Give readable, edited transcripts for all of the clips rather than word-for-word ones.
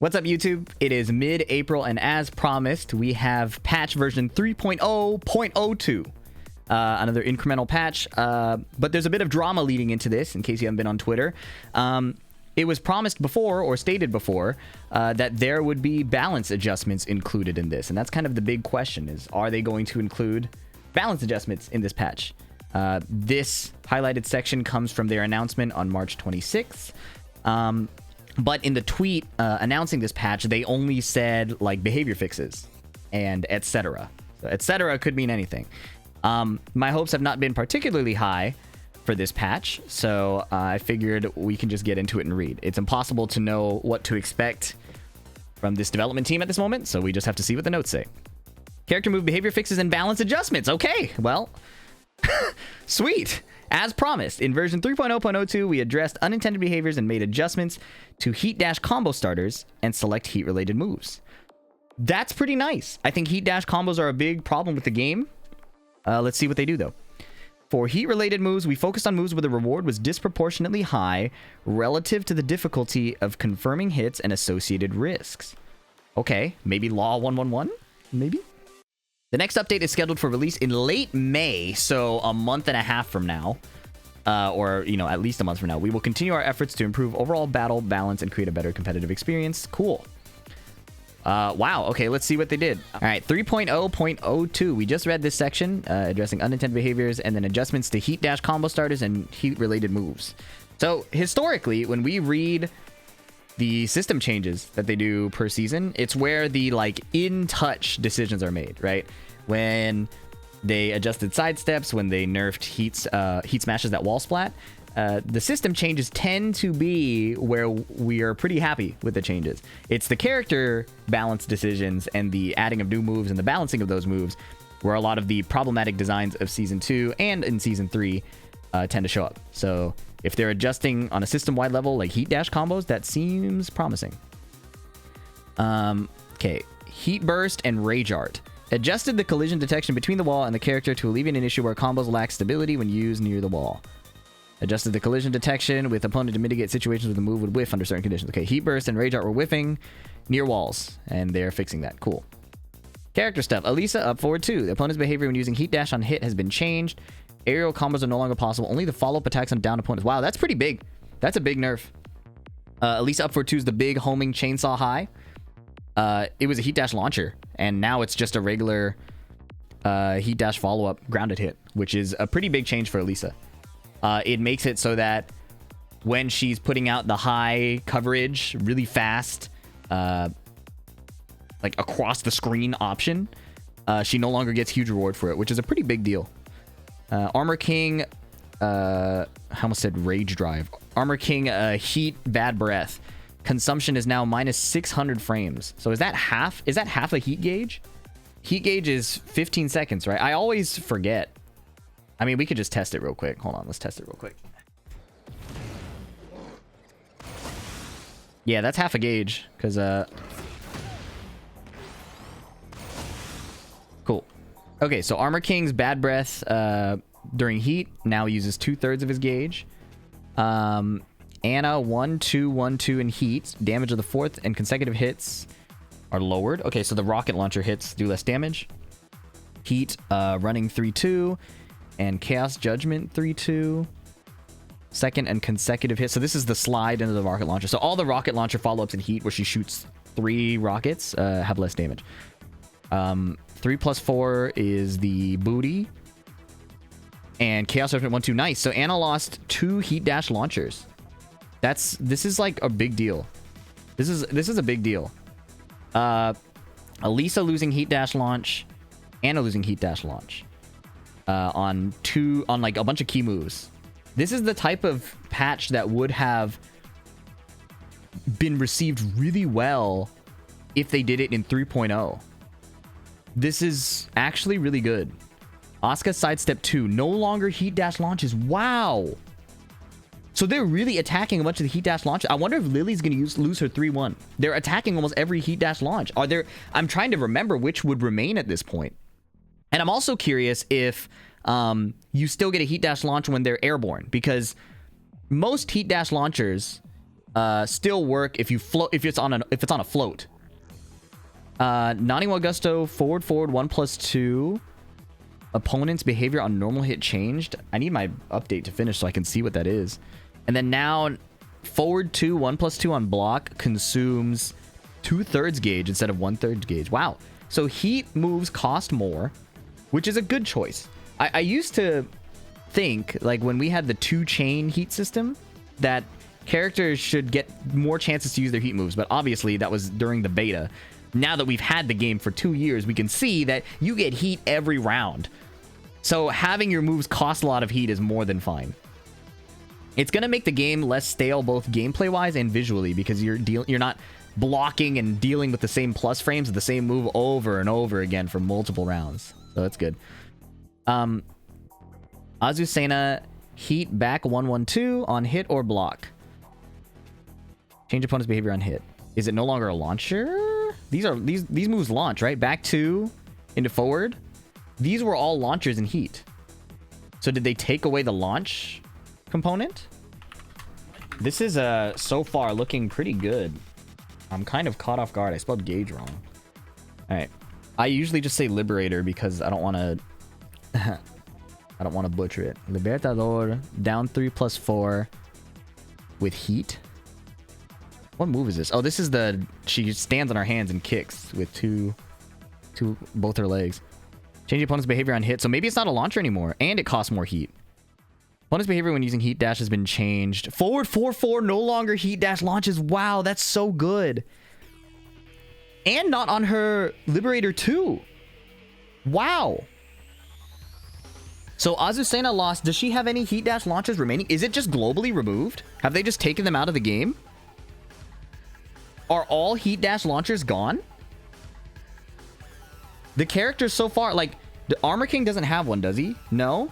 What's up, YouTube? It is mid-April, and as promised, we have patch version 3.0.02. Another incremental patch, but there's a bit of drama leading into this, in case you haven't been on Twitter. It was promised before, or stated before, that there would be balance adjustments included in this, and that's kind of the big question, is are they going to include balance adjustments in this patch? This highlighted section comes from their announcement on March 26th. But in the tweet announcing this patch, they only said like behavior fixes and etc. So etc. could mean anything. My hopes have not been particularly high for this patch, so I figured we can just get into it and read. It's impossible to know what to expect from this development team at this moment, so we just have to see what the notes say. Character move behavior fixes and balance adjustments. Okay, well, sweet. As promised, in version 3.0.02, we addressed unintended behaviors and made adjustments to Heat Dash combo starters and select Heat-related moves. That's pretty nice. I think Heat Dash combos are a big problem with the game. Let's see what they do, though. For Heat-related moves, we focused on moves where the reward was disproportionately high relative to the difficulty of confirming hits and associated risks. Okay, maybe Law 111? Maybe? The next update is scheduled for release in late May, so a month and a half from now, or, you know, at least a month from now. We will continue our efforts to improve overall battle balance and create a better competitive experience. Cool. Wow, okay, let's see what they did. All right, 3.0.02. We just read this section, addressing unintended behaviors and then adjustments to Heat Dash combo starters and Heat-related moves. So, historically, when we read the system changes that they do per season, it's where the like in-touch decisions are made, right? When they adjusted sidesteps, when they nerfed heat smashes that wall splat, the system changes tend to be where we are pretty happy with the changes. It's the character balance decisions and the adding of new moves and the balancing of those moves where a lot of the problematic designs of Season 2 and in Season 3 tend to show up. So if they're adjusting on a system-wide level, like Heat Dash combos, that seems promising. Okay, Heat Burst and Rage Art. Adjusted the collision detection between the wall and the character to alleviate an issue where combos lack stability when used near the wall. Adjusted the collision detection with opponent to mitigate situations where the move would whiff under certain conditions. Okay, Heat Burst and Rage Art were whiffing near walls, and they're fixing that. Cool. Character stuff. Alisa up forward 2. The opponent's behavior when using Heat Dash on hit has been changed. Aerial combos are no longer possible. Only the follow-up attacks on down opponents. Wow, that's pretty big. That's a big nerf. Alisa up for 2 is the big homing chainsaw high. It was a Heat Dash launcher, and now it's just a regular Heat Dash follow-up grounded hit, which is a pretty big change for Alisa. It makes it so that when she's putting out the high coverage really fast, like across the screen option, she no longer gets huge reward for it, which is a pretty big deal. Armor King, I almost said Rage Drive. Armor King, Heat Bad Breath. Consumption is now minus 600 frames. So is that half? Is that half a heat gauge? Heat gauge is 15 seconds, right? I always forget. I mean, we could just test it real quick. Hold on, let's test it real quick. Yeah, that's half a gauge, because, cool. Okay, so Armor King's Bad Breath during heat now uses 2/3 of his gauge. Anna 1-2-1-2 in heat. Damage of the 4th and consecutive hits are lowered. Okay, so the rocket launcher hits do less damage. Heat running 3-2 and Chaos Judgment 3-2. Second and consecutive hits. So this is the slide into the rocket launcher. So all the rocket launcher follow-ups in heat where she shoots 3 rockets have less damage. 3+4 is the booty. And Chaos Judgment 1-2. Nice. So Anna lost 2 Heat Dash launchers. This is like a big deal. This is a big deal. Alisa losing Heat Dash launch. Anna losing Heat Dash launch. On like a bunch of key moves. This is the type of patch that would have been received really well if they did it in 3.0. This is actually really good. Asuka sidestep 2. No longer Heat Dash launches. Wow. So they're really attacking a bunch of the Heat Dash launches. I wonder if Lili's going to lose her 3-1. They're attacking almost every Heat Dash launch. I'm trying to remember which would remain at this point. And I'm also curious if you still get a Heat Dash launch when they're airborne, because most Heat Dash launchers still work if you float, if it's on a float. Naniwa Gusto, forward 1+2. Opponent's behavior on normal hit changed. I need my update to finish so I can see what that is. And then now forward 2, 1+2 on block consumes 2/3 gauge instead of 1/3 gauge. Wow. So heat moves cost more, which is a good choice. I used to think, like when we had the 2-chain heat system, that characters should get more chances to use their heat moves, but obviously that was during the beta. Now that we've had the game for 2 years, we can see that you get heat every round. So having your moves cost a lot of heat is more than fine. It's going to make the game less stale both gameplay-wise and visually, because you're not blocking and dealing with the same plus frames of the same move over and over again for multiple rounds. So that's good. Azucena, heat back 1/1/2 on hit or block. Change opponent's behavior on hit. Is it no longer a launcher? These moves launch, right? Back 2 into forward. These were all launchers in heat. So did they take away the launch component? This is so far looking pretty good. I'm kind of caught off guard. I spelled gauge wrong. All right. I usually just say Liberator because I don't want to I don't want to butcher it. Libertador, down 3+4 with heat. What move is this? Oh, this is the... She stands on her hands and kicks with both her legs. Change the opponent's behavior on hit. So maybe it's not a launcher anymore, and it costs more heat. Opponent's behavior when using heat dash has been changed. Forward 4/4, no longer heat dash launches. Wow, that's so good. And not on her Liberator 2. Wow. So Azucena lost. Does she have any heat dash launches remaining? Is it just globally removed? Have they just taken them out of the game? Are all heat dash launchers gone? The characters so far, like, the Armor King doesn't have one, does he? No?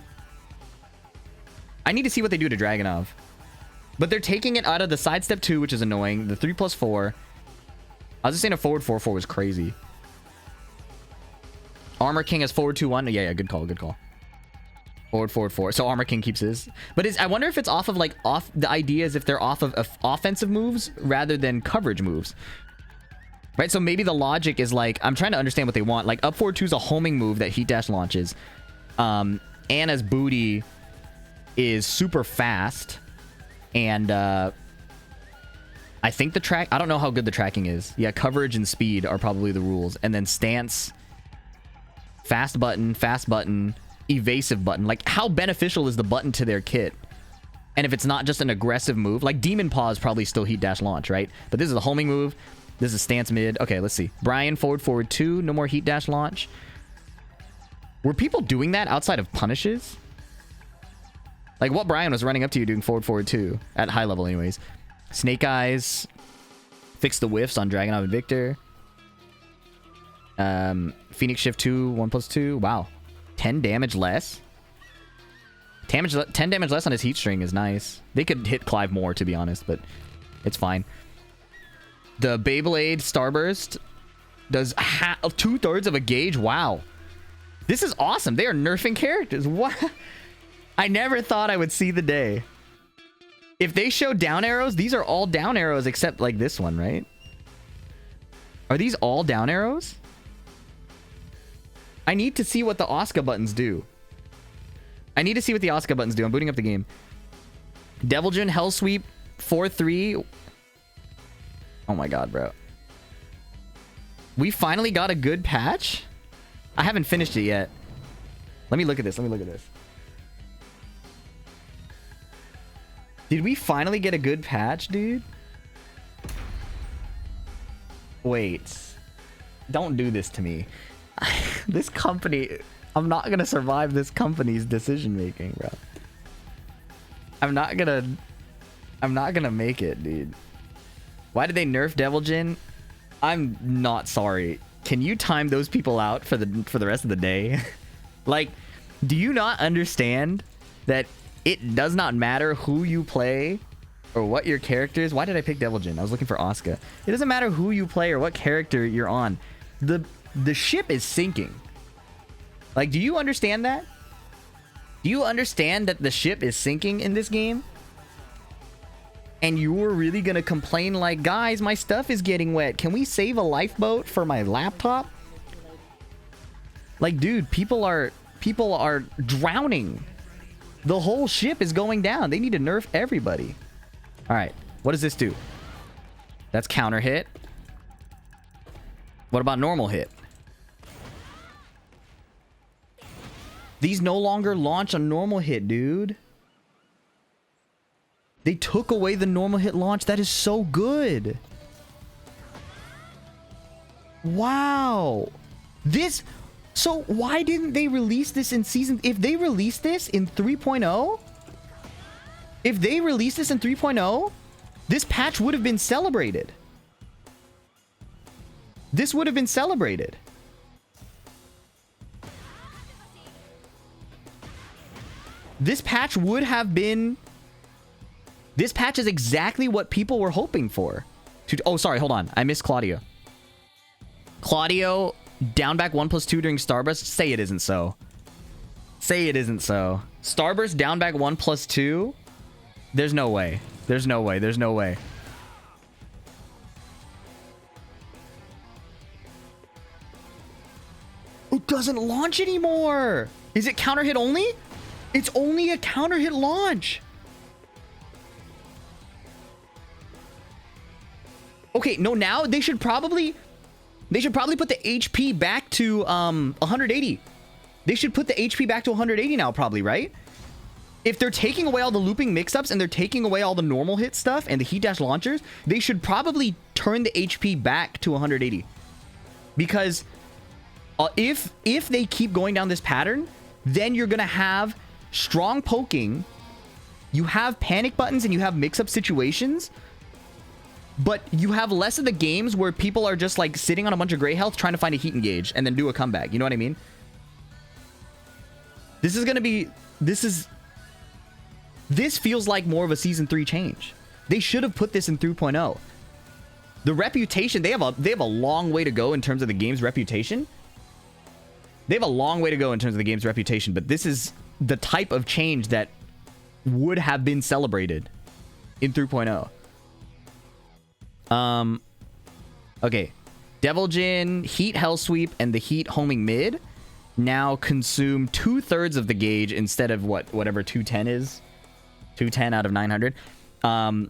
I need to see what they do to Dragunov. But they're taking it out of the sidestep 2, which is annoying. The 3+4. Azucena forward 4/4 was crazy. Armor King has forward 2/1. Yeah, good call, good call. Forward 4/4. So Armor King keeps his. But I wonder if it's off of the idea is if they're off of offensive moves rather than coverage moves. Right? So maybe the logic is like, I'm trying to understand what they want. Like up forward 2 is a homing move that heat dash launches. Anna's booty is super fast. And I think the track, I don't know how good the tracking is. Yeah, coverage and speed are probably the rules. And then stance, fast button, evasive button. Like, how beneficial is the button to their kit? And if it's not just an aggressive move, like Demon Paw is probably still heat dash launch, right? But this is a homing move. This is stance mid. Okay, let's see. Bryan, forward 2. No more heat dash launch. Were people doing that outside of punishes? Like, what Bryan was running up to you doing forward 2? At high level, anyways. Snake Eyes. Fix the whiffs on Dragunov and Victor. Phoenix Shift 2, 1+2. Wow. 10 damage less. 10 damage less on his heat string is nice. They could hit Clive more, to be honest, but it's fine. The Beyblade Starburst does 2/3 of a gauge. Wow. This is awesome. They are nerfing characters. What? I never thought I would see the day. If they show down arrows, these are all down arrows except like this one, right? Are these all down arrows? I need to see what the Asuka buttons do. I'm booting up the game. Deviljin, Hell Sweep, 4/3. Oh my god, bro. We finally got a good patch? I haven't finished it yet. Let me look at this. Did we finally get a good patch, dude? Wait. Don't do this to me. This company... I'm not gonna survive this company's decision making, bro. I'm not gonna make it, dude. Why did they nerf Deviljin? I'm not sorry. Can you time those people out for the rest of the day? Like, do you not understand that it does not matter who you play or what your character is? Why did I pick Deviljin? I was looking for Asuka. It doesn't matter who you play or what character you're on. The ship is sinking. Like, do you understand that? Do you understand that the ship is sinking in this game? And you were really gonna complain like, guys, my stuff is getting wet. Can we save a lifeboat for my laptop? Like, dude, people are drowning. The whole ship is going down. They need to nerf everybody. All right, what does this do? That's counter hit. What about normal hit? These no longer launch a normal hit, dude. They took away the normal hit launch. That is so good. Wow. This... So why didn't they release this in season... If they released this in 3.0... If they released this in 3.0... This patch would have been celebrated. This would have been celebrated. This patch would have been... This patch is exactly what people were hoping for. Oh, sorry, hold on. I missed Claudio. Claudio, down back 1+2 during Starburst. Say it isn't so. Say it isn't so. Starburst, down back 1+2. There's no way. There's no way. There's no way. It doesn't launch anymore. Is it counter hit only? It's only a counter hit launch. Okay, no, now they should probably put the HP back to 180. They should put the HP back to 180 now, probably, right? If they're taking away all the looping mix-ups and they're taking away all the normal hit stuff and the heat dash launchers, they should probably turn the HP back to 180. Because if they keep going down this pattern, then you're gonna have strong poking, you have panic buttons, and you have mix-up situations. But you have less of the games where people are just like sitting on a bunch of gray health trying to find a heat engage and then do a comeback. You know what I mean? This is going to be... This feels like more of a Season 3 change. They should have put this in 3.0. The reputation, they have a long way to go in terms of the game's reputation. They have a long way to go in terms of the game's reputation, but this is the type of change that would have been celebrated in 3.0. Okay. Devil Jin, Heat Hell Sweep, and the Heat homing mid now consume 2/3 of the gauge instead of whatever 210 is. 210 out of 900. And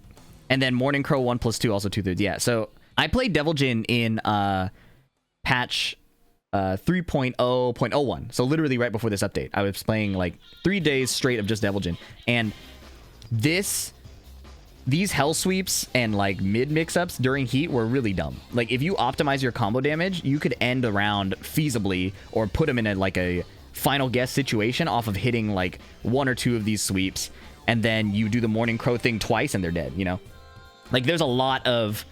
then Morning Crow 1+2 also 2/3. Yeah, so I played Devil Jin in patch 3.0.01. So literally right before this update. I was playing like 3 days straight of just Devil Jin. And these hell sweeps and like mid mix-ups during heat were really dumb. Like if you optimize your combo damage, you could end a round feasibly or put them in a final guess situation off of hitting like 1 or 2 of these sweeps, and then you do the Morning Crow thing twice and they're dead, you know? Like there's a lot of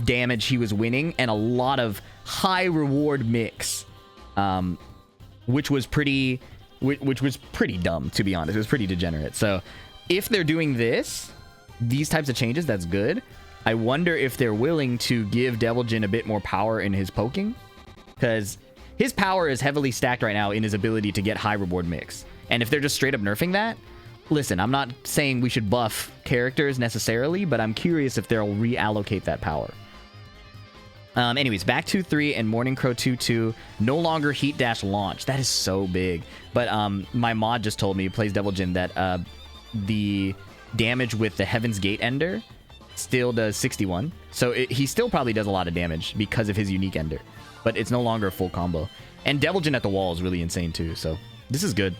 damage he was winning and a lot of high reward mix, which was pretty dumb, to be honest. It was pretty degenerate. So if they're doing these types of changes, that's good. I wonder if they're willing to give Devil Jin a bit more power in his poking, because his power is heavily stacked right now in his ability to get high reward mix. And if they're just straight up nerfing that, listen, I'm not saying we should buff characters necessarily, but I'm curious if they'll reallocate that power. Anyways, back 2-3 and Morning Crow 2-2, no longer heat dash launch. That is so big. But my mod just told me, who plays Devil Jin, that the damage with the Heaven's Gate Ender still does 61. So he still probably does a lot of damage because of his unique Ender. But it's no longer a full combo. And Devil Jin at the wall is really insane too. So this is good.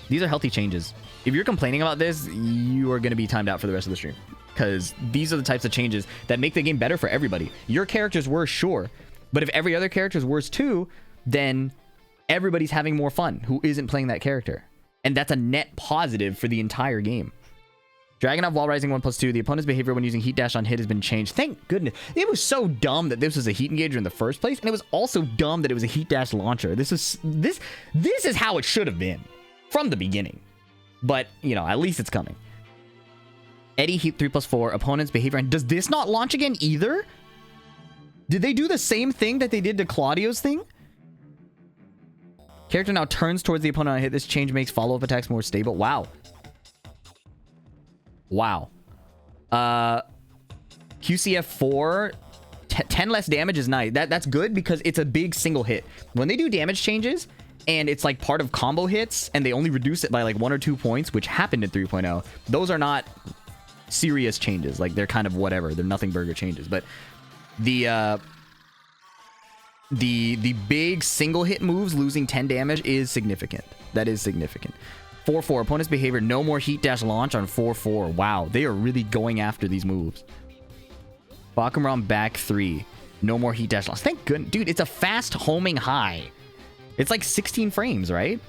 These are healthy changes. If you're complaining about this, you are going to be timed out for the rest of the stream. Because these are the types of changes that make the game better for everybody. Your character's worse, sure. But if every other character's worse too, then everybody's having more fun who isn't playing that character. And that's a net positive for the entire game. Dragunov Wall Rising 1+2. The opponent's behavior when using Heat Dash on hit has been changed. Thank goodness. It was so dumb that this was a Heat Engager in the first place, and it was also dumb that it was a Heat Dash launcher. This is how it should have been from the beginning. But, you know, at least it's coming. Eddy Heat 3+4. Opponent's behavior. Does this not launch again either? Did they do the same thing that they did to Claudio's thing? Character now turns towards the opponent on hit. This change makes follow-up attacks more stable. Wow. Wow. QCF 4, 10 less damage is nice. That's good because it's a big single hit. When they do damage changes and it's like part of combo hits and they only reduce it by like 1 or 2 points, which happened in 3.0, those are not serious changes. Like they're kind of whatever. They're nothing burger changes. But the big single hit moves losing 10 damage is significant. That is significant. 4-4 opponent's behavior, no more heat dash launch on 4-4. Wow, they are really going after these moves. Fahkumram back 3, no more heat dash launch. Thank goodness, dude. It's a fast homing high. It's like 16 frames, right?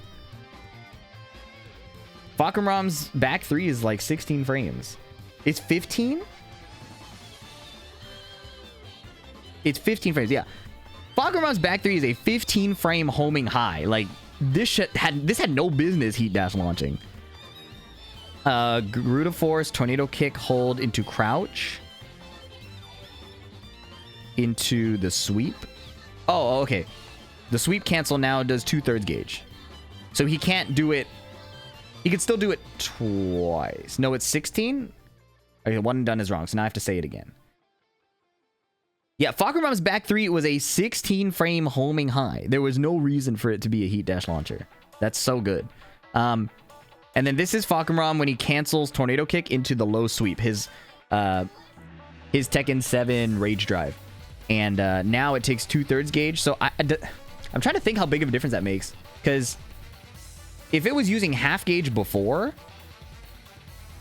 Fahkumram's back 3 is like 16 frames. It's 15. It's 15 frames, yeah. Fahkumram's back 3 is a 15 frame homing high. Like this had no business heat dash launching. Garuda Force, Tornado Kick, hold into crouch. Into the sweep. Oh, okay. The sweep cancel now does 2/3 gauge. So he can't do it. He can still do it twice. No, it's 16. Okay, one and done is wrong. So now I have to say it again. Yeah, Fahkumram's back 3 was a 16 frame homing high. There was no reason for it to be a heat dash launcher. That's so good. And then this is Fahkumram when he cancels Tornado Kick into the low sweep. His Tekken 7 Rage Drive. And now it takes 2/3 gauge. So I'm trying to think how big of a difference that makes. Because if it was using half gauge before,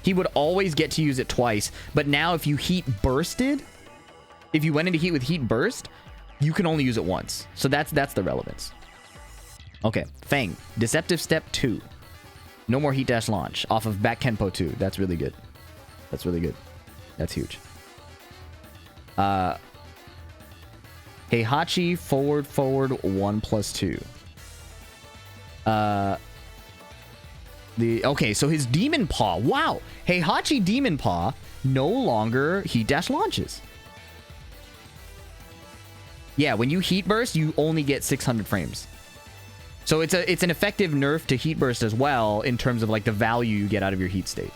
he would always get to use it twice. But now if you heat bursted, if you went into heat with heat burst, you can only use it once. So that's the relevance. Okay, Feng. Deceptive Step 2. No more heat dash launch off of back Kenpo 2. That's really good. That's really good. That's huge. Heihachi forward 1+2. Okay, so his Demon Paw. Wow. Heihachi Demon Paw no longer heat dash launches. Yeah, when you heat burst, you only get 600 frames. So it's an effective nerf to heat burst as well in terms of like the value you get out of your heat state.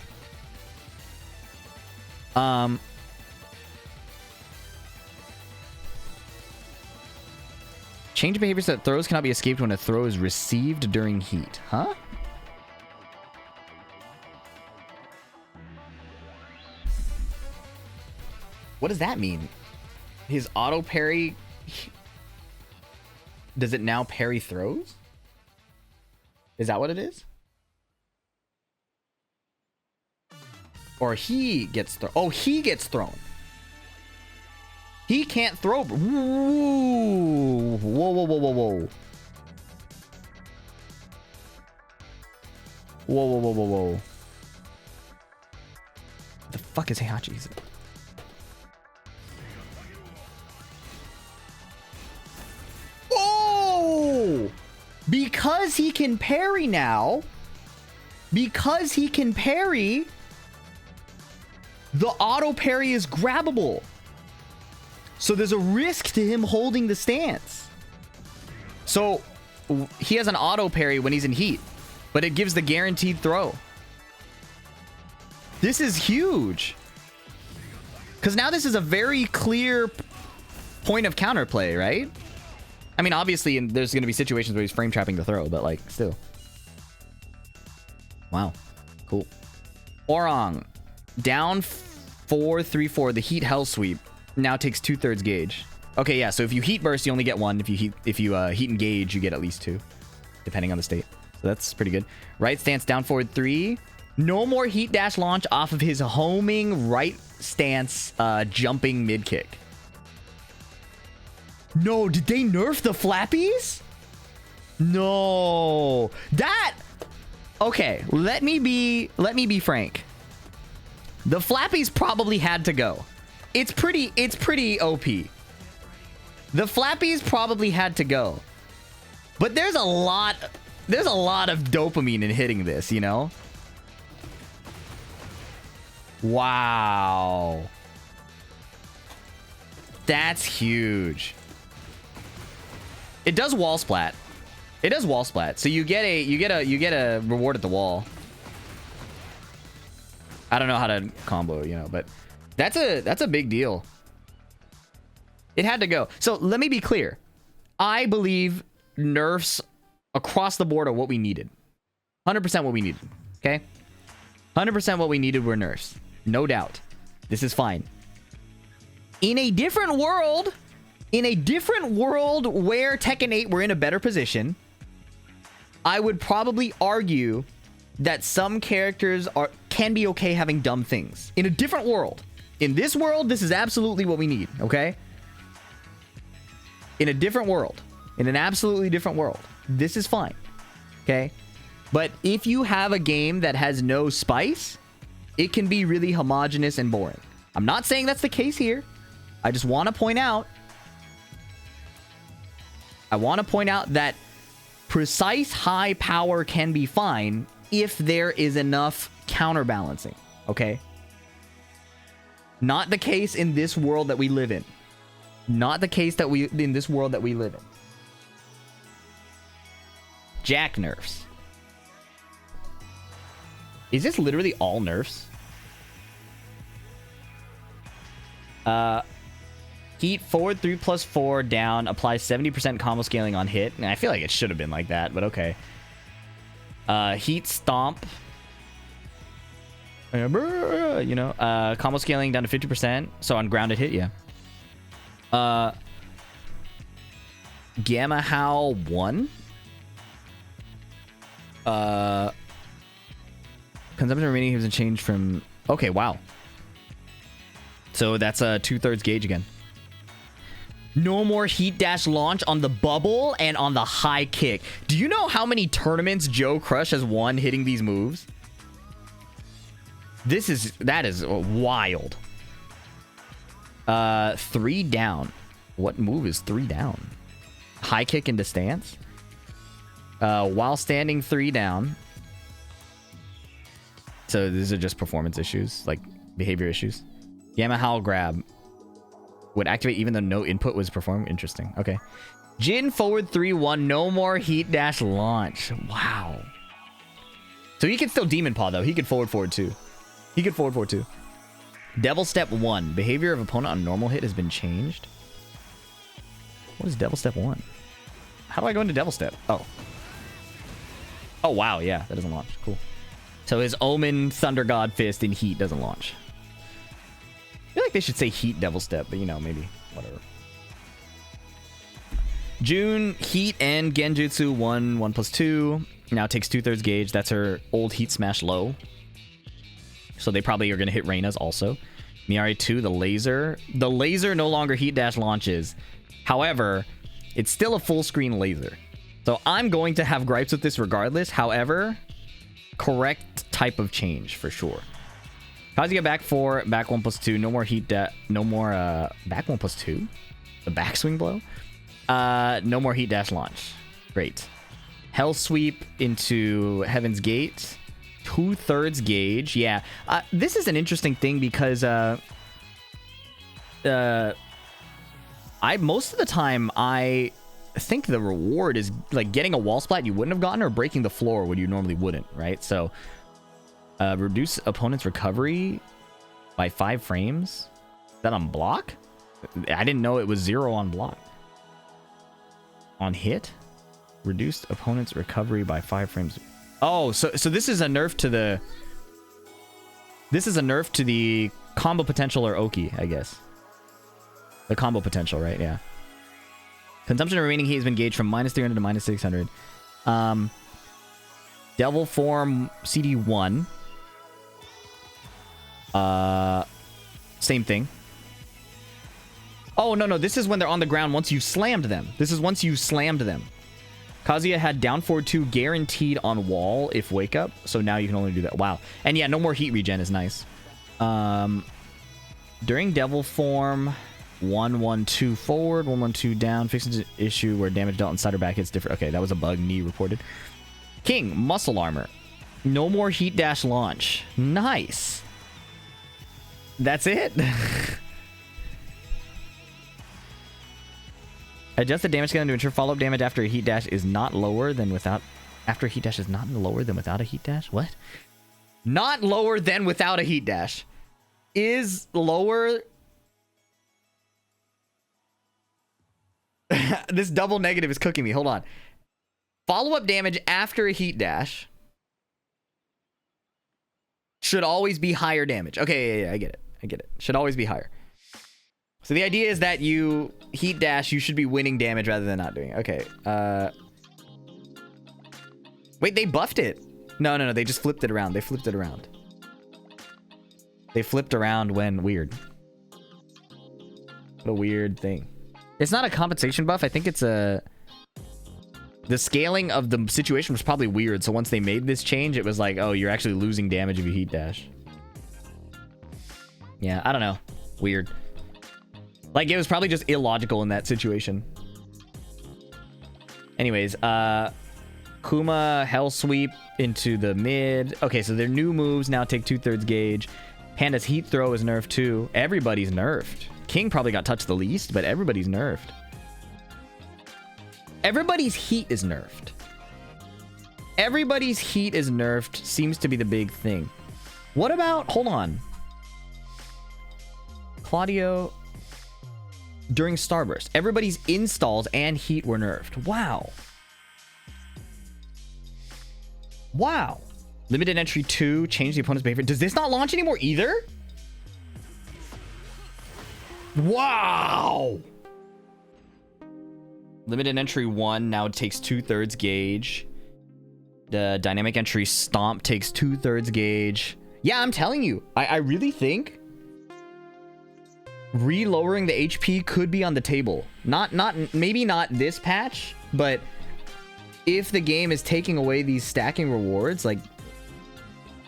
Change behavior so that throws cannot be escaped when a throw is received during heat. Huh? What does that mean? His auto parry... Does it now parry throws? Is that what it is? Or he gets thrown. Oh, he gets thrown. He can't throw. Ooh. Whoa, whoa, whoa, whoa, whoa. Whoa, whoa, whoa, whoa, whoa. What the fuck is Heihachi's? Oh! Because he can parry now. Because he can parry. The auto parry is grabbable. So there's a risk to him holding the stance. So he has an auto parry when he's in heat, but it gives the guaranteed throw. This is huge. Because now this is a very clear point of counterplay, right? I mean, obviously, there's going to be situations where he's frame trapping the throw, but like, still. Wow. Cool. Hwoarang. Down 4-3-4. The heat hell sweep now takes 2/3 gauge. Okay, yeah. So if you heat burst, you only get 1. If you heat engage, you get at least 2, depending on the state. So that's pretty good. Right stance down forward 3. No more heat dash launch off of his homing right stance jumping mid kick. No, did they nerf the flappies? No. That... Okay, let me be frank. The flappies probably had to go. It's pretty OP. The flappies probably had to go. But there's a lot of dopamine in hitting this, you know? Wow. That's huge. It does wall splat. It does wall splat. So you get a reward at the wall. I don't know how to combo, you know, but That's a big deal. It had to go. So let me be clear. I believe nerfs across the board are what we needed. 100% what we needed. Okay? 100% what we needed were nerfs. No doubt. This is fine. In a different world where Tekken 8 were in a better position, I would probably argue that some characters can be okay having dumb things. In a different world. In this world, this is absolutely what we need, okay? In a different world. In an absolutely different world. This is fine, okay? But if you have a game that has no spice, it can be really homogenous and boring. I'm not saying that's the case here. I just want to point out... that precise high power can be fine if there is enough counterbalancing, okay? Not the case in this world that we live in. Not the case in this world that we live in. Jack nerfs. Is this literally all nerfs? Heat forward 3+4 down, applies 70% combo scaling on hit. And I feel like it should have been like that, but okay. Heat stomp. You know, combo scaling down to 50%. So on grounded hit, yeah. Gamma Howl 1. Consumption remaining has been changed from... Okay, wow. So that's a 2/3 gauge again. No more heat dash launch on the bubble and on the high kick. Do you know how many tournaments Joe Crush has won hitting these moves? That is wild. 3 down. What move is 3 down? High kick into stance. While standing 3 down. So these are just performance issues, like behavior issues. Gamma Howl grab would activate even though no input was performed. Interesting. Okay. Jin forward 3-1. No more heat dash launch. Wow. So he can still demon paw though. He could forward too. Devil step 1. Behavior of opponent on normal hit has been changed. What is devil step 1? How do I go into devil step? Oh. Oh wow. Yeah, that doesn't launch. Cool. So his Omen Thunder God Fist in heat doesn't launch. I feel like they should say heat devil step, but you know, maybe whatever. June heat and Genjutsu 1+2 now takes 2/3 gauge. That's her old heat smash low, so they probably are going to hit Reina's also. Miary 2, the laser no longer heat dash launches. However, it's still a full screen laser, so I'm going to have gripes with this regardless. However, correct type of change for sure. Kazuya back 4, back 1+2. No more heat no more back 1+2. The backswing blow. No more heat dash launch. Great. Hell sweep into Heaven's Gate. 2/3 gauge. Yeah. This is an interesting thing because most of the time I think the reward is like getting a wall splat you wouldn't have gotten or breaking the floor when you normally wouldn't, right? So reduce opponent's recovery by 5 frames. Is that on block? I didn't know it was 0 on block. On hit? Reduced opponent's recovery by 5 frames. Oh, so this is a nerf to the... This is a nerf to the combo potential or Oki, I guess. The combo potential, right? Yeah. Consumption of remaining heat has been gauged from -300 to -600. Devil form CD1. Same thing. Oh, no. This is when they're on the ground once you slammed them. This is once you slammed them. Kazuya had down forward 2 guaranteed on wall if wake up. So now you can only do that. Wow. And yeah, no more heat regen is nice. During devil form, 1-1-2 forward, 1-1-2 down. Fixing the issue where damage dealt inside or back hits different. Okay, that was a bug. Knee reported. King, muscle armor. No more heat dash launch. Nice. That's it. Adjust the damage scaling to ensure follow-up damage after a heat dash is not lower than without... After a heat dash is not lower than without a heat dash? What? Not lower than without a heat dash. is lower. This double negative is cooking me. Hold on. Follow-up damage after a heat dash should always be higher damage. Okay, yeah, I get it. I get it. Should always be higher. So the idea is that you heat dash, you should be winning damage rather than not doing it. Okay. Wait, they buffed it. No. They just flipped it around. They flipped it around. They flipped around when weird. What a weird thing. It's not a compensation buff. I think it's a... The scaling of the situation was probably weird. So once they made this change, it was like, oh, you're actually losing damage if you heat dash. Yeah, I don't know. Weird. Like, it was probably just illogical in that situation. Anyways, Kuma Hell Sweep into the mid. Okay, so their new moves now take 2/3 gauge. Panda's Heat Throw is nerfed too. Everybody's nerfed. King probably got touched the least, but everybody's nerfed. Everybody's heat is nerfed. Everybody's heat is nerfed seems to be the big thing. What about... Hold on. Claudio... During Starburst, everybody's installs and heat were nerfed. Wow. Wow. Limited entry 2, change the opponent's behavior. Does this not launch anymore either? Wow. Limited entry 1 now takes 2/3 gauge. The dynamic entry Stomp takes 2/3 gauge. Yeah, I'm telling you. I really think re-lowering the HP could be on the table. Maybe not this patch, but if the game is taking away these stacking rewards, like,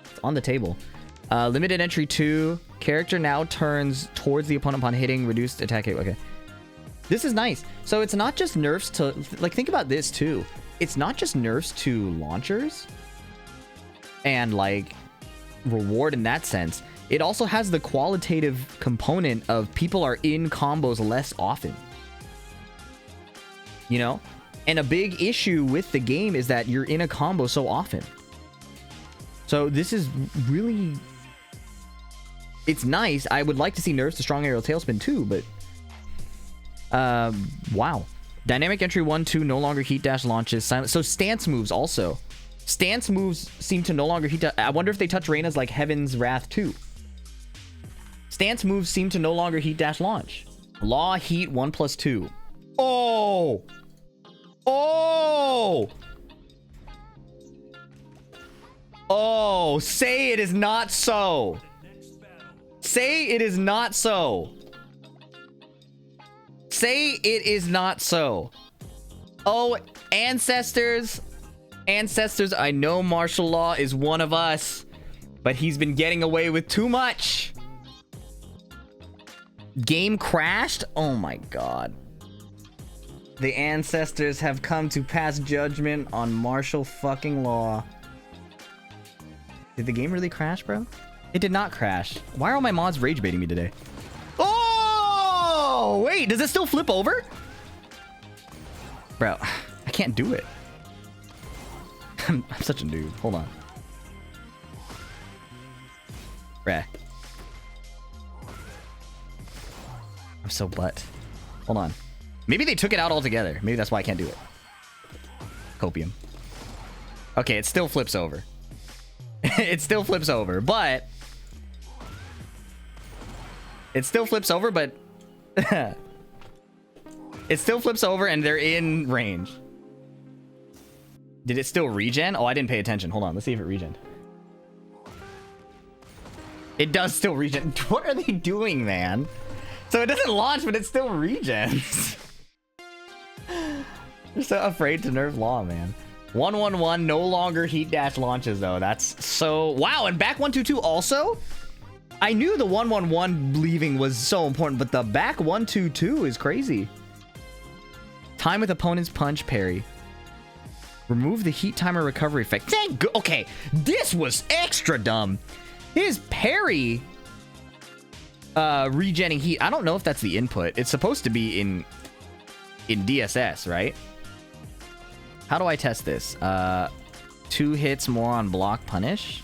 it's on the table. Limited entry 2, character now turns towards the opponent upon hitting reduced attack. Okay, this is nice. So it's not just nerfs to, like, think about this too. It's not just nerfs to launchers and like reward in that sense. It also has the qualitative component of people are in combos less often. You know? And a big issue with the game is that you're in a combo so often. So this is really... It's nice. I would like to see nerfs to Strong Aerial Tailspin too, but... wow. Dynamic entry 1, 2, no longer heat dash launches. Silent. So stance moves also. Stance moves seem to no longer heat dash. I wonder if they touch Reina's like Heaven's Wrath too. Stance moves seem to no longer heat dash launch. Law heat 1+2. Oh! Oh! Oh! Say it is not so! Say it is not so! Say it is not so! Oh, ancestors! Ancestors, I know martial law is one of us, but he's been getting away with too much! Game crashed? Oh my god. The ancestors have come to pass judgment on martial fucking law. Did the game really crash, bro? It did not crash. Why are all my mods rage baiting me today? Oh! Wait, does it still flip over? Bro, I can't do it. I'm such a noob. Hold on. Bruh. I'm so butt. Hold on. Maybe they took it out altogether. Maybe that's why I can't do it. Copium. Okay, it still flips over. It still flips over, but... It still flips over, but... It still flips over and they're in range. Did it still regen? Oh, I didn't pay attention. Hold on, let's see if it regen. It does still regen. What are they doing, man? So it doesn't launch, but it still regens. You're so afraid to nerf law, man. 1-1-1, no longer heat dash launches, though. That's so... Wow, and back 1-2-2 also? I knew the 1-1-1 leaving was so important, but the back 1-2-2 is crazy. Time with opponent's punch, parry. Remove the heat timer recovery effect. Okay, this was extra dumb. His parry... regenning heat. I don't know if that's the input. It's supposed to be in DSS, right? How do I test this? 2 hits more on block punish.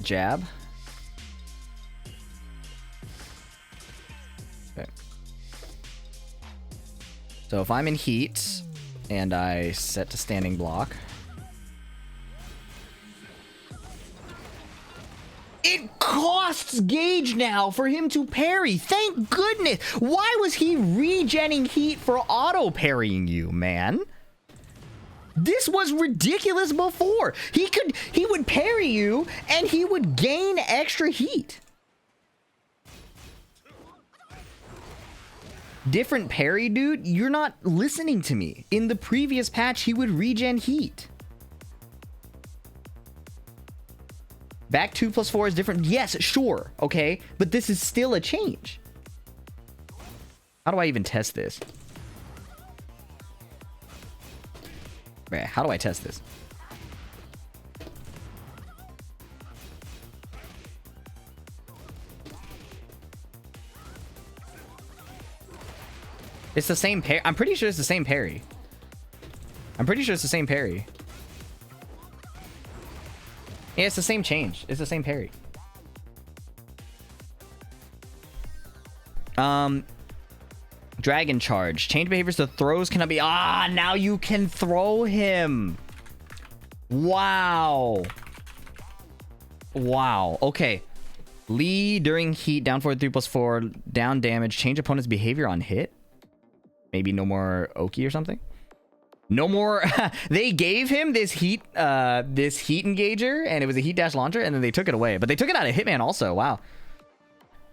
jab. Okay. So if I'm in heat and I set to standing block, it costs gauge now for him to parry. Thank goodness. Why was he regenning heat for auto parrying you, man? This was ridiculous before. He would parry you and he would gain extra heat. Different parry, dude. You're not listening to me. In the previous patch, he would regen heat. Back 2+4 is different. Yes, sure. Okay. But this is still a change. How do I even test this? Man, how do I test this? It's the same parry. I'm pretty sure it's the same parry. I'm pretty sure it's the same parry. Yeah, it's the same change. It's the same parry. Dragon charge. Change behaviors to throws cannot be... Ah, now you can throw him. Wow. Wow. Okay. Lee during heat, down forward 3+4, down damage, change opponent's behavior on hit. Maybe no more Oki or something. No more. They gave him this heat engager, and it was a heat dash launcher, and then they took it away. But they took it out of Hitman also. Wow.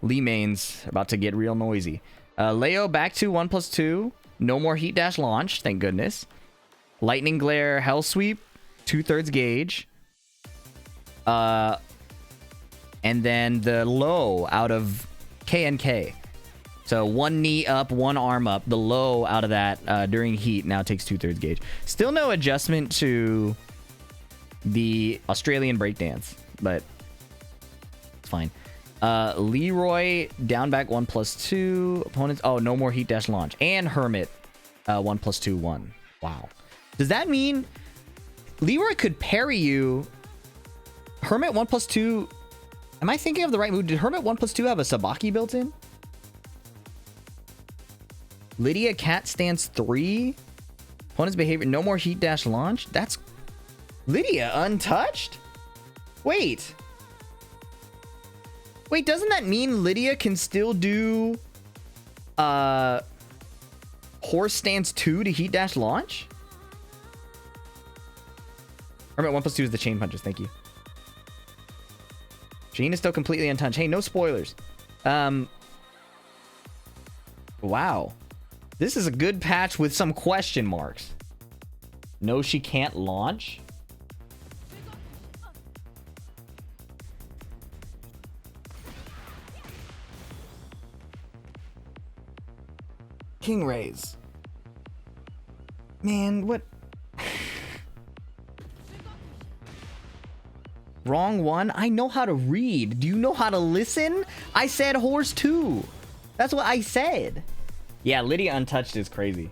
Lee main's about to get real noisy. Leo back to 1+2. No more heat dash launch. Thank goodness. Lightning glare, hell sweep, 2/3 gauge. And then the low out of KNK. So one knee up, one arm up. The low out of that during heat now takes 2/3 gauge. Still no adjustment to the Australian breakdance, but it's fine. Leroy down back 1+2. Opponents. Oh, no more heat dash launch. And Hermit 1+2 1. Wow. Does that mean Leroy could parry you? Hermit 1+2. Am I thinking of the right move? Did Hermit 1+2 have a Sabaki built in? Lidia cat stance 3. Opponent's behavior. No more heat dash launch. That's Lidia untouched? Wait. Wait, doesn't that mean Lidia can still do horse stance 2 to heat dash launch? Hermit 1+2 is the chain punches. Thank you. Jean is still completely untouched. Hey, no spoilers. Wow. This is a good patch with some question marks. No, she can't launch. King Rays. Man, what? Wrong one? I know how to read. Do you know how to listen? I said horse 2. That's what I said. Yeah, Lidia untouched is crazy.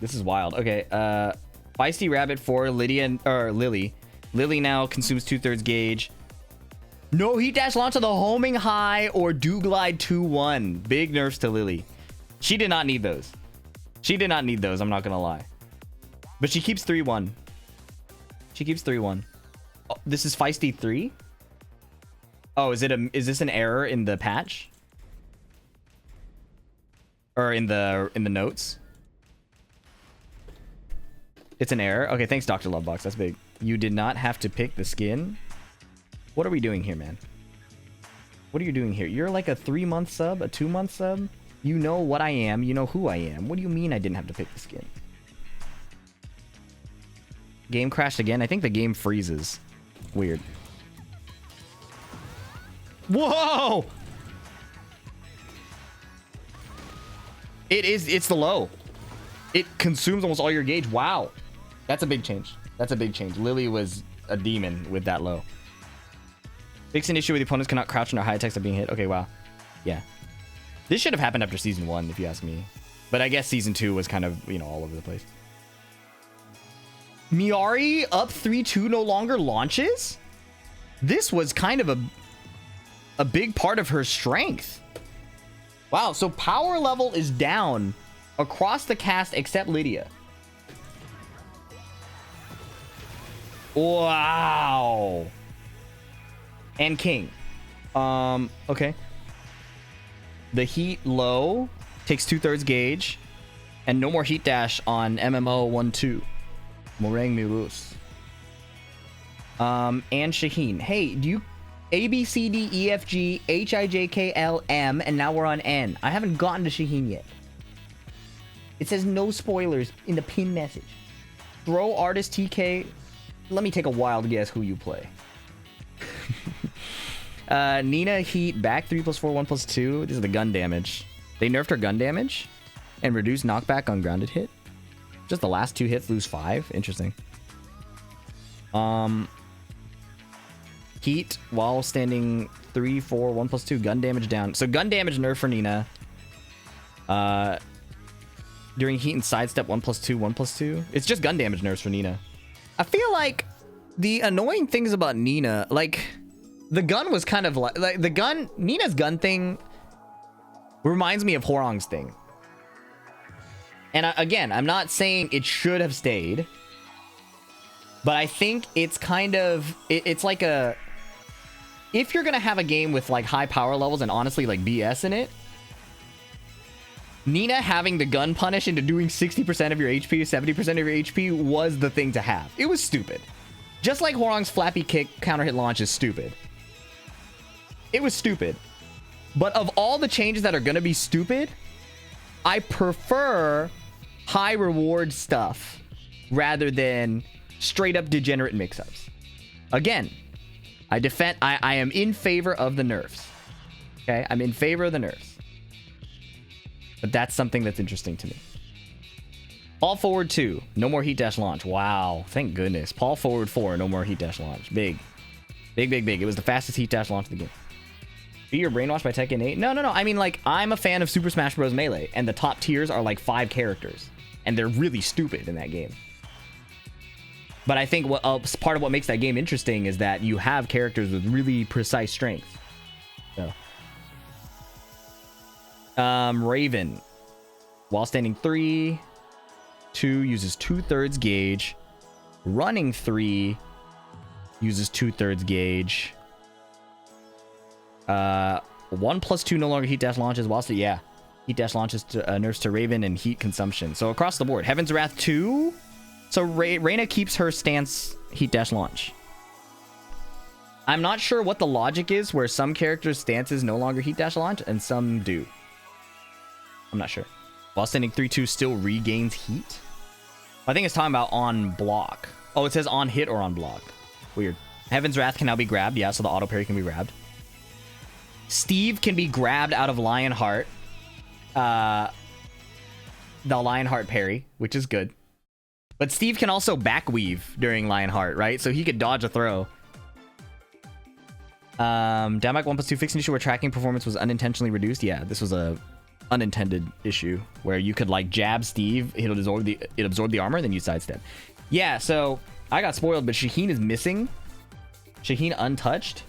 This is wild. Okay, Feisty Rabbit 4, Lydia, or Lili. Lili now consumes 2/3 gauge. No heat dash launch of the homing high or do glide 2-1. Big nerfs to Lili. She did not need those. She did not need those, I'm not gonna lie. But she keeps 3-1. She keeps 3-1. Oh, this is Feisty 3? Oh, is this an error in the patch? Or in the notes? It's an error. Okay, thanks, Dr. Lovebox. That's big. You did not have to pick the skin. What are we doing here, man? What are you doing here? You're like a 3-month sub, a 2-month sub. You know what I am. You know who I am. What do you mean I didn't have to pick the skin? Game crashed again. I think the game freezes. Weird. Whoa! It's the low. It consumes almost all your gauge. Wow. That's a big change. That's a big change. Lili was a demon with that low. Fix an issue where the opponents cannot crouch under high attacks of being hit. Okay, wow. Yeah. This should have happened after season 1, if you ask me. But I guess season 2 was kind of, you know, all over the place. Miary up 3-2 no longer launches? this was kind of a big part of her strength. Wow, so power level is down across the cast except Lidia. Wow. And King. Okay. The heat low takes 2/3 gauge, and no more heat dash on MMO 1-2. Hwoarang Mirus. And Shaheen. Hey, do you A B C D E F G H I J K L M, and now we're on N. I haven't gotten to Shaheen yet. It says no spoilers in the pin message. Throw artist TK. Let me take a wild guess who you play. Nina heat back 3+4 1+2. This is the gun damage. They nerfed her gun damage and reduced knockback on grounded hit. Just the last 2 hits lose 5. Interesting. Heat while standing 3, 4, 1+2 gun damage down. So gun damage nerf for Nina. During heat and sidestep 1+2 1+2. It's just gun damage nerfs for Nina. I feel like the annoying things about Nina, like the gun was kind of like the gun, Nina's gun thing reminds me of Hwoarang's thing. And again, I'm not saying it should have stayed, but I think it's kind of, it's like a, if you're going to have a game with like high power levels and honestly like BS in it, Nina having the gun punish into doing 60% of your HP, 70% of your HP was the thing to have. It was stupid. Just like Hwoarang's flappy kick counter hit launch is stupid. It was stupid. But of all the changes that are going to be stupid, I prefer high reward stuff rather than straight up degenerate mix-ups. Again, I am in favor of the nerfs. Okay, I'm in favor of the nerfs. But that's something that's interesting to me. Paul forward 2, no more heat dash launch. Wow, thank goodness. Paul forward 4, no more heat dash launch. Big. Big, big, big. It was the fastest heat dash launch of the game. Be your brainwashed by Tekken 8? No. I mean, like, I'm a fan of Super Smash Bros. Melee, and the top tiers are like 5 characters. And they're really stupid in that game. But I think what part of what makes that game interesting is that you have characters with really precise strength. So. Raven. While standing 3, 2 uses 2/3 gauge. Running 3 uses 2/3 gauge. 1+2 no longer heat dash launches. Whilst yeah, heat dash launches to nerfs to Raven and heat consumption. So across the board, Heaven's Wrath 2. So Reina keeps her stance heat dash launch. I'm not sure what the logic is where some characters' stances no longer heat dash launch and some do. I'm not sure. While standing 3-2 still regains heat. I think it's talking about on block. Oh, it says on hit or on block. Weird. Heaven's Wrath can now be grabbed. Yeah, so the auto parry can be grabbed. Steve can be grabbed out of Lionheart. The Lionheart parry, which is good. But Steve can also back weave during Lionheart, right? So he could dodge a throw. Down back 1+2 fixing issue where tracking performance was unintentionally reduced. Yeah, this was a unintended issue where you could like jab Steve, it absorbed the armor, then you sidestep. Yeah, so I got spoiled, but Shaheen is missing. Shaheen untouched.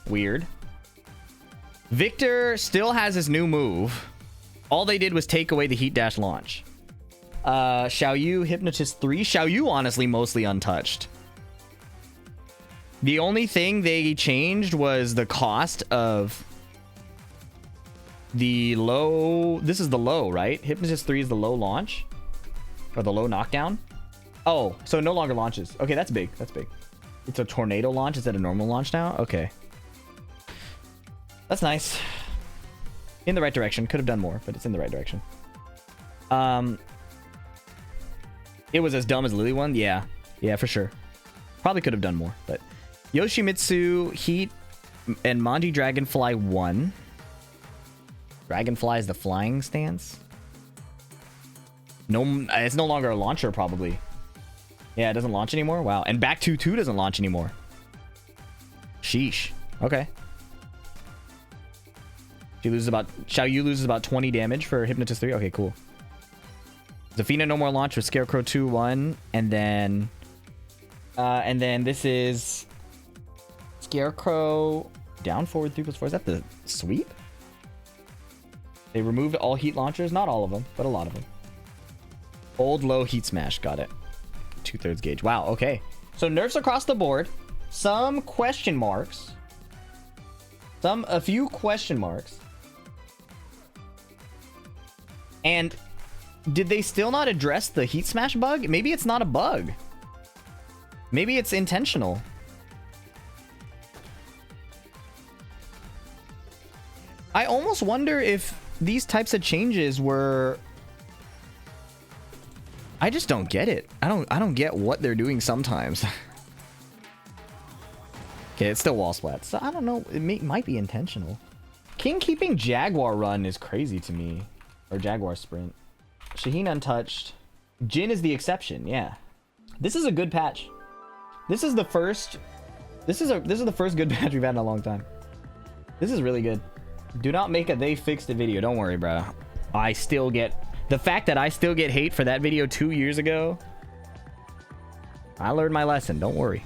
Weird. Victor still has his new move. All they did was take away the heat dash launch. Xiaoyu, Hypnotist 3. Xiaoyu honestly mostly untouched. The only thing they changed was the cost of the low. This is the low, right? Hypnotist 3 is the low launch. Or the low knockdown. Oh, so it no longer launches. Okay, that's big. That's big. It's a tornado launch instead of normal launch now? Okay. That's nice. In the right direction. Could have done more, but it's in the right direction. It was as dumb as Lili one? Yeah. Yeah, for sure. Probably could have done more, but... Yoshimitsu, Heat, and Manji Dragonfly 1. Dragonfly is the flying stance? No, it's no longer a launcher, probably. Yeah, it doesn't launch anymore? Wow. And back 2-2 doesn't launch anymore. Sheesh. Okay. Xiaoyu loses about 20 damage for Hypnotist 3. Okay, cool. Zafina no more launch with Scarecrow 2-1, and then this is Scarecrow down forward 3+4. Is that the sweep? They removed all heat launchers, not all of them, but a lot of them. Old low heat smash, got it. 2/3 gauge. Wow, okay. So nerfs across the board, some question marks, a few question marks, and did they still not address the heat smash bug? Maybe it's not a bug. Maybe it's intentional. I almost wonder if these types of changes were... I just don't get it. I don't get what they're doing sometimes. Okay, it's still wall splat. So I don't know. It might be intentional. King keeping Jaguar run is crazy to me. Or Jaguar sprint. Shaheen untouched. Jin is the exception, yeah. This is a good patch. This is the first good patch we've had in a long time. This is really good. Do not make a they fixed it video. Don't worry, bro. I still get... The fact that I still get hate for that video 2 years ago, I learned my lesson. Don't worry.